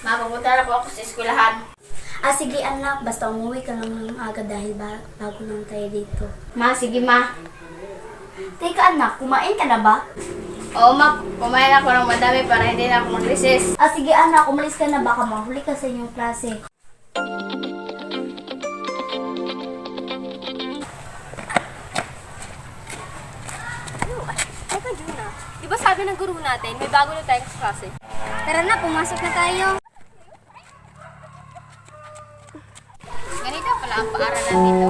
Mapupunta na po ako sa eskwelahan. Ah, sige anak, basta umuwi ka lang ng aga dahil bago lang tayo dito. Ma, sige ma. Teka anak, kumain ka na ba? Oo ma, kumain ako ng madami para hindi na ako mag-recess. Ah, sige anak, umalis ka na, baka mahuli ka sa inyong klase. Teka, Juna. Di ba sabi ng guru natin, may bago na tayong klase? Tara na, pumasok na tayo. Ganito pala ang paaralan dito.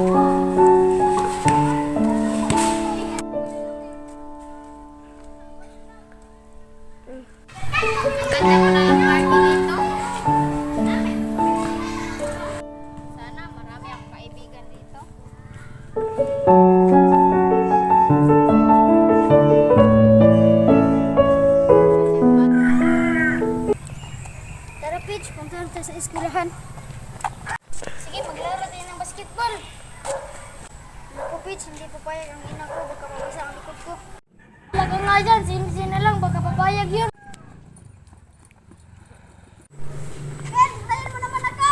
Ang ganda mo na yung party dito. Sana marami akong kaibigan dito. Tara, Peach, punta tayo sa eskwelahan. Sige, maglaro tayo ng basketball. Naku, Peach, hindi papayag ang ina ko. Baka mabasa ang likod ko. Talaga nga dyan, sino lang, baka papayag yun. Ben, tayin mo naman ako!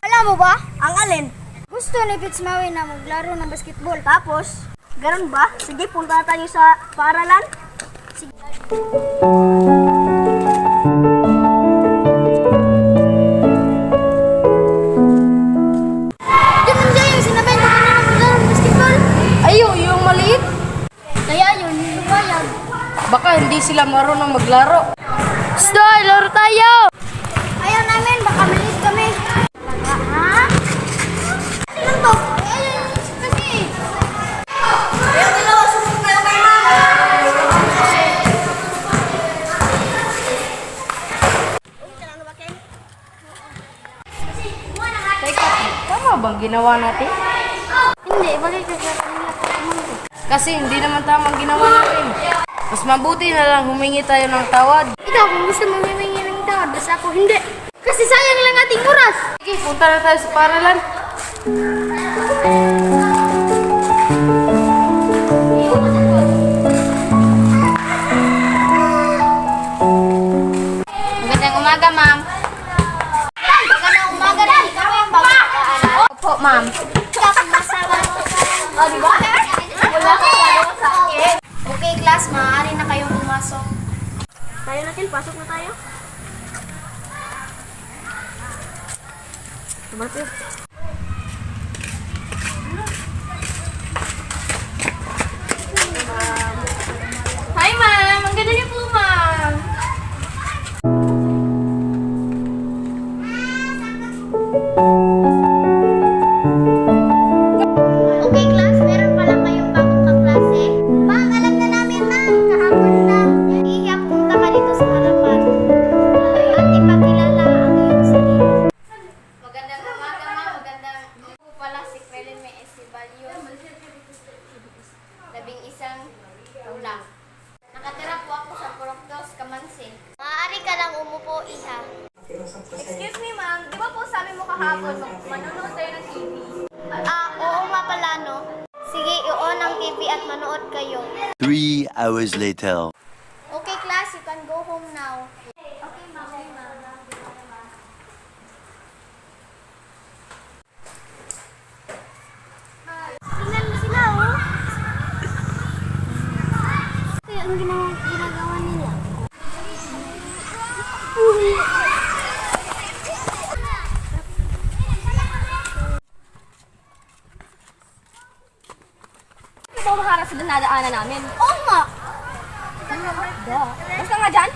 Alam mo ba? Ang alin? Gusto ni Peach Maui na maglaro ng basketball. Tapos, ganun ba? Sige, punta tayo sa paaralan. Sige. Yung maliit? Kaya yun, yung bayag. Baka hindi sila marunong maglaro. Stoy, laro tayo! Ayaw namin, baka malis kami. Ha? Ano lang to? Ayun, kasi. Ayaw nila, susunod na kay mama. Teka, tama bang ginawa natin? Hindi, bakit kasi kanila ko kumangko? Kasi hindi naman tamang ginawa natin. Mas mabuti na lang humingi tayo ng tawad. Ikaw, kung gusto mo humingi ng tawad, basta ako hindi. Kasi sayang lang ating oras. Sige, punta na tayo sa paaralan. Magandang umaga, ma'am. Magandang umaga na. Ikaw ang bago. Opo, ma'am. Tapos masama mo. O, di ba? Wala ka palo sa akin. Okay, class, maaari na kayong pumasok. Tayo natin, pasok na tayo. Sabati. Hi, ma'am! Ang ganda niyo po, ma'am! Okay, class, meron pala kayong bagong kaklase. Ma'am, alam na namin, ma'am. Kahapon lang. Iya, pumunta ka dito sa harapan. At ipakilala ang iyong sarili. Magandang umaga, ma'am. Magandang po pala si Krelin May Esibalyo. 11 ulang. Nakatira po ako sa Puroktos, Kamansin. Maaari ka lang umupo, iha. Excuse me, ma'am. Di ba po sabi mo kahapon, manonood tayo ng TV? Oo nga pala, no? Sige, i-on ang TV at manood kayo. 3 hours later. Okay, class, you can go home now. Okay, ma'am. Okay, ma'am. Tingnan mo sila, oh. Kaya ang ginagawa nila. Ito ang maharap sa dinadaanan namin. Oo nga. Basta nga dyan?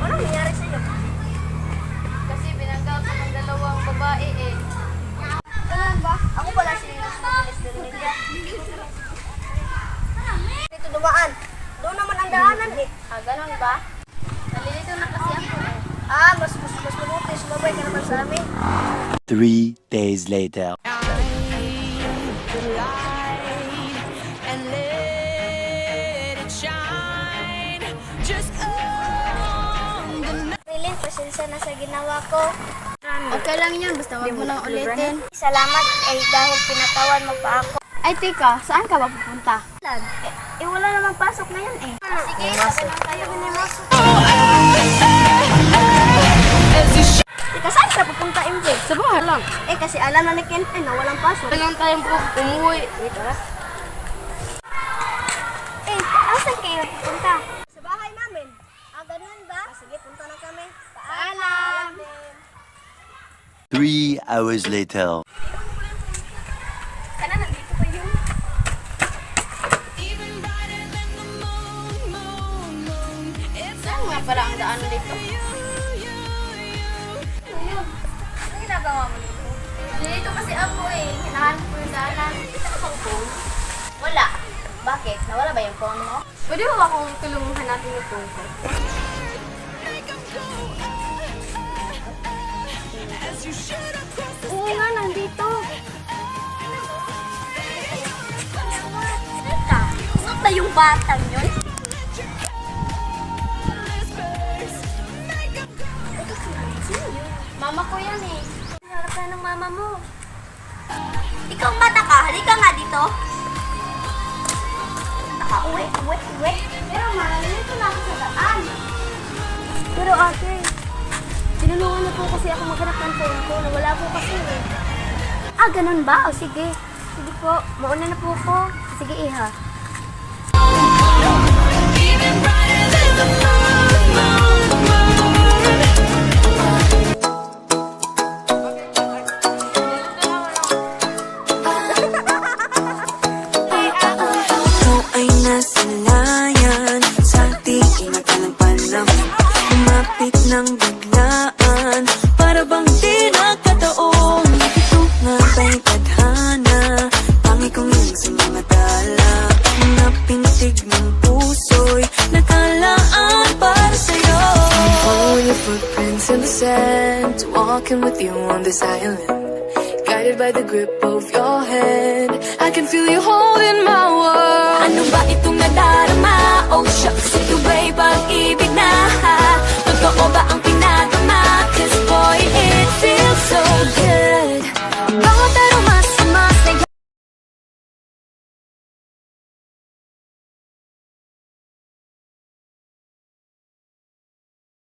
Anong nangyari sa'yo? Kasi binangga ko ng dalawang babae eh. Ganun ba? Ako pala si Miss Dorinilla. Dito dumaan. Doon naman ang daanan eh. Ganon ba? Nalilito na kasi ako eh. Mas mabuti. Sumabay ka naman sa amin. 3 days later. Rilin, pasensya na sa ginawa ko. Okay lang yun, basta wag mo nang ulitin. Salamat ay dahil pinatawan mo pa ako. Ay, tika, saan ka ba pupunta? Wala namang pasok ngayon eh. Sige, sabi lang tayo hinimasok. Tika, saan ka pupunta, MJ? Sa bahay lang. Kasi alam na ni Kenten na walang pasok. Walang tayong po umuwi. Wait, tara. Asan kayo pupunta? Sa bahay namin. Ganun ba? Sige, punta na kami. Paalam! 3 hours later. Sana nandito pa yun. Saan nga pala ang daan dito? Ayun. Ano ginagawa mo dito? Dito kasi ako eh. Hinahanap ko yung daanan. Kita ko bang phone? Wala. Bakit? Nawala ba yung phone mo? Pwede mo ba akong tulungan natin yung phone ko? Oo nga, nandito. Teka, saan ba yung batang yun? Mama ko yan eh. Harap ka ng mama mo. Ikaw bata ka, halika nga dito. Uwi. Pero nandito na ako sa daan. Pero ate, tinulungan niyo po kasi ako maghanap ng phone ko. Nawala po kasi eh. Ganun ba? O sige. Sige po, mauna na po ko. Sige iha. Ikaw ay nasa layan sa tingin mata ng panahon. Lumapit ng biglaan para bang di nakataon. Ito nga ba'y tadhana? Tangi kong ilang sa mga dala. Mga pintig ng puso'y nakalaan para sa'yo. Following your footprints in the sand, walking with you on this island. Guided by the grip of your hand, I can feel you